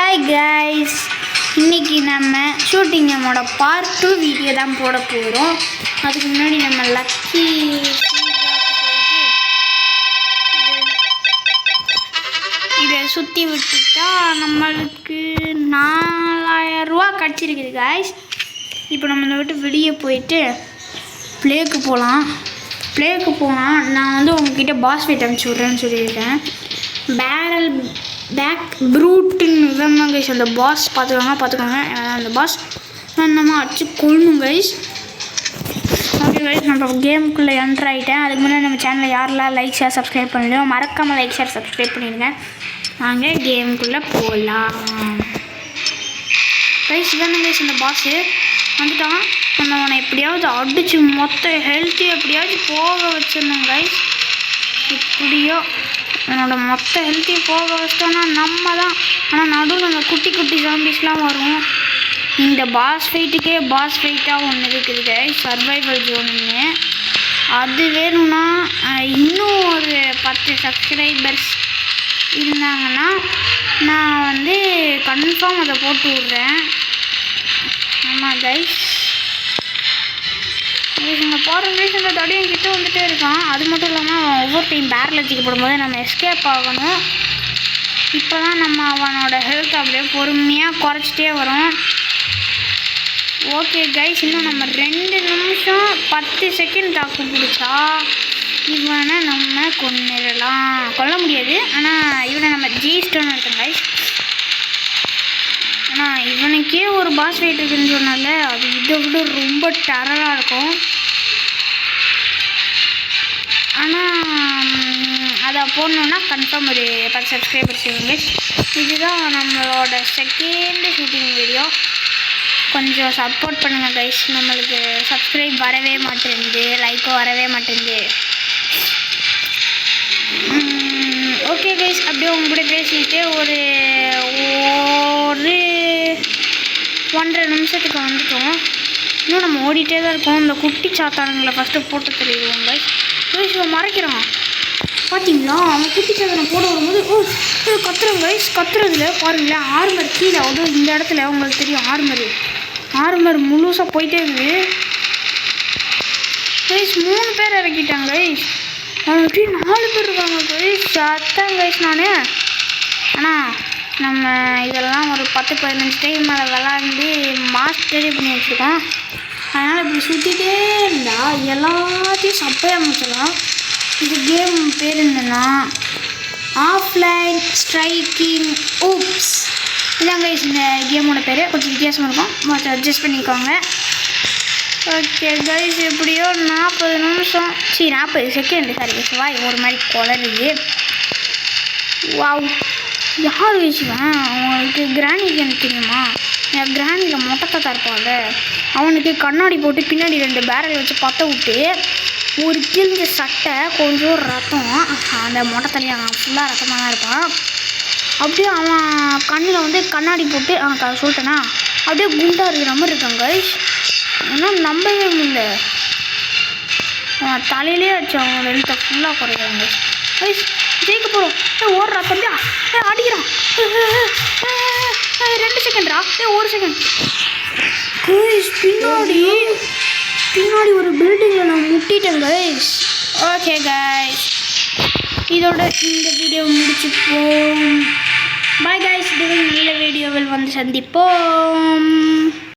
Hi guys, இன்றைக்கி நம்ம shooting நம்மளோட பார்ட் 2 வீடியோ தான் போட போகிறோம். அதுக்கு முன்னாடி நம்ம லக்கி இதை சுற்றி விட்டுட்டா நம்மளுக்கு 4000 ரூபா கிடச்சிருக்குது கைஸ். இப்போ நம்ம இந்த விட்டு வெளியே போயிட்டு ப்ளேக்கு போகலாம். நான் வந்து உங்ககிட்ட பாஸ் ஃபைட் அனுப்பிச்சி விட்றேன்னு சொல்லியிருக்கேன். பேக் ப்ரூட்டுன்னு இவங்க கைஸ். அந்த பாஸ் பார்த்துக்கோங்க. அந்த பாஸ் நம்ம அடிச்சு கொள்ளணும் கைஸ். ஓகே கைஸ், நம்ம கேமுக்குள்ளே என்ட்ரு ஆகிட்டேன். அதுக்கு முன்னாடி நம்ம சேனலில் யாரெல்லாம் லைக் ஷேர் சப்ஸ்கிரைப் பண்ணிடுவோம், மறக்காமல் லைக் ஷேர் சப்ஸ்கிரைப் பண்ணிடுங்க. வாங்க கேமுக்குள்ளே போகலாம் கைஸ். இவங்க கைஸ் அந்த பாஸு வந்துட்டான். நம்ம அவனை எப்படியாவது அடிச்சு மொத்த ஹெல்த்தி எப்படியாவது போக வச்சிடணும் கைஸ். இப்படியோ என்னோட மொத்த ஹெல்த்தியை போக வச்சிட்டோன்னா நம்ம தான். ஆனால் நடுவில் அந்த குட்டி குட்டி ஜாம்பிஸ்லாம் வரும். இந்த பாஸ் ஃபைட்டாக ஒன்று இருக்குது கைஸ், சர்வைவல் ஜோனுன்னு. அது வேணும்னா இன்னும் ஒரு 10 சப்ஸ்கிரைபர்ஸ் இருந்தாங்கன்னா நான் வந்து கன்ஃபார்ம் அதை போட்டு விட்றேன். ஆமாம் கைஸ், இங்கே போகிற கைஸ் அந்த தடியும் கிட்ட வந்துகிட்டே இருக்கான். அது மட்டும் இல்லாமல் அவன் ஒவ்வொரு டைம் பேரில் தூக்கி போடும்போது நம்ம எஸ்கேப் ஆகணும். இப்போ தான் நம்ம அவனோட ஹெல்த் அப்படியே பொறுமையாக குறைச்சிட்டே வரும். ஓகே கைஸ், இன்னும் நம்ம 2 நிமிஷம் 10 செகண்ட் தாக்கு பிடிச்சா இவனை நம்ம கொல்ல முடியாது. ஆனால் இவனை நம்ம ஜெயிச்சிட்டோன்னு இருக்கோம் கைஸ். ஆனால் இவனுக்கே ஒரு பாஸ் ஃபைட் இருக்குதுன்னு சொன்னால அது இதை விட ரொம்ப டெரராக இருக்கும். ஆனால் அதை போடணுன்னா கன்ஃபார்ம் ஒரு 10 சப்ஸ்கிரைபர்ஸ் இவங்க. இதுதான் நம்மளோட செகண்ட் ஷூட்டிங் வீடியோ. கொஞ்சம் சப்போர்ட் பண்ணுங்கள் கைஸ். நம்மளுக்கு சப்ஸ்கிரைப் வரவே மாட்டேங்குது, லைக்கும் வரவே மாட்டேங்குது. ஓகே கைஸ், அப்படியே உங்க கூட பேசிட்டு ஒரு 1.5 நிமிஷத்துக்கு வந்துட்டோம். இன்னும் நம்ம ஓடிட்டே தான் இருக்கோம். இந்த குட்டி சாத்தானுங்களை ஃபஸ்ட்டு போட்டு தெரியுவோம் கைஸ். இவன் மறைக்கிறான் பார்த்தீங்களா? அவன் குட்டி சாத்தானை போட வரும்போது கத்துறோம் கைஸ். கத்துறதுல பாருங்களேன், ஆர்மர் கீழே அதுவும் இந்த இடத்துல உங்களுக்கு தெரியும். ஆர்மர் முழுசாக போயிட்டே இருக்குது கைஸ். 3 பேர் இறக்கிட்டாங்க கைஸ். அவனுக்கு 4 பேர் இருக்காங்க கைஸ். சத்தம் கைஸ். ஆனால் நம்ம இதெல்லாம் ஒரு 10-15 டைம் மேலே விளாண்டு மாஸ்டரே பண்ணி வச்சுருக்கோம். அதனால் இப்படி சுற்றிட்டே இருந்தால் எல்லாத்தையும் சப்பையாக முடிச்சிடலாம். இந்த கேம் பேர் என்னன்னா ஆஃப்லைன் ஸ்ட்ரைக்கிங் ஊப்ஸ். இதாங்க கைஸ் இந்த கேமோட பேர். கொஞ்சம் வித்தியாசமாக இருக்கும், கொஞ்சம் அட்ஜஸ்ட் பண்ணிக்கோங்க. ஓகே கைஸ், எப்படியோ 40 செகண்ட் வாய் ஒரு மாதிரி குளருது. வாவ், யார் வச்சுவேன்? அவங்களுக்கு கிராணி கேம் தெரியுமா? கிராணியில் மொட்டத்தை தரப்பாங்க. அவனுக்கு கண்ணாடி போட்டு பின்னாடி 2 பேரல் வச்சு பற்ற விட்டு ஒரு கிழிஞ்ச சட்டை, கொஞ்சம் ரத்தம். அந்த மொட்டத்தலையை அவன் ஃபுல்லாக ரத்தமாக தான் இருப்பான். அப்படியே அவன் கண்ணில் வந்து கண்ணாடி போட்டு அவன் சொல்லிட்டேன்னா அப்படியே குண்டாக இருக்கிற மாதிரி இருக்கான் கைஸ். ஏன்னா நம்பவே முடியல. அவன் தலையிலே வச்சு அவன் ஹெல்த்தை ஃபுல்லாக குறைக்கிறாங்க கைஸ். ஜெயிக்க போகிறோம். ஓடுறா தம்பியா, அடிக்கிறான். 2 செகண்ட்ரா, 1 செகண்ட் கைஸ். பின்னாடி ஒரு பில்டிங்கில் நான் முட்டிட்டேன் கைஸ். ஓகே கைஸ், இதோட இந்த வீடியோ முடிச்சுப்போம். பாய் கைஸ், நல்ல வீடியோவில் வந்து சந்திப்போம்.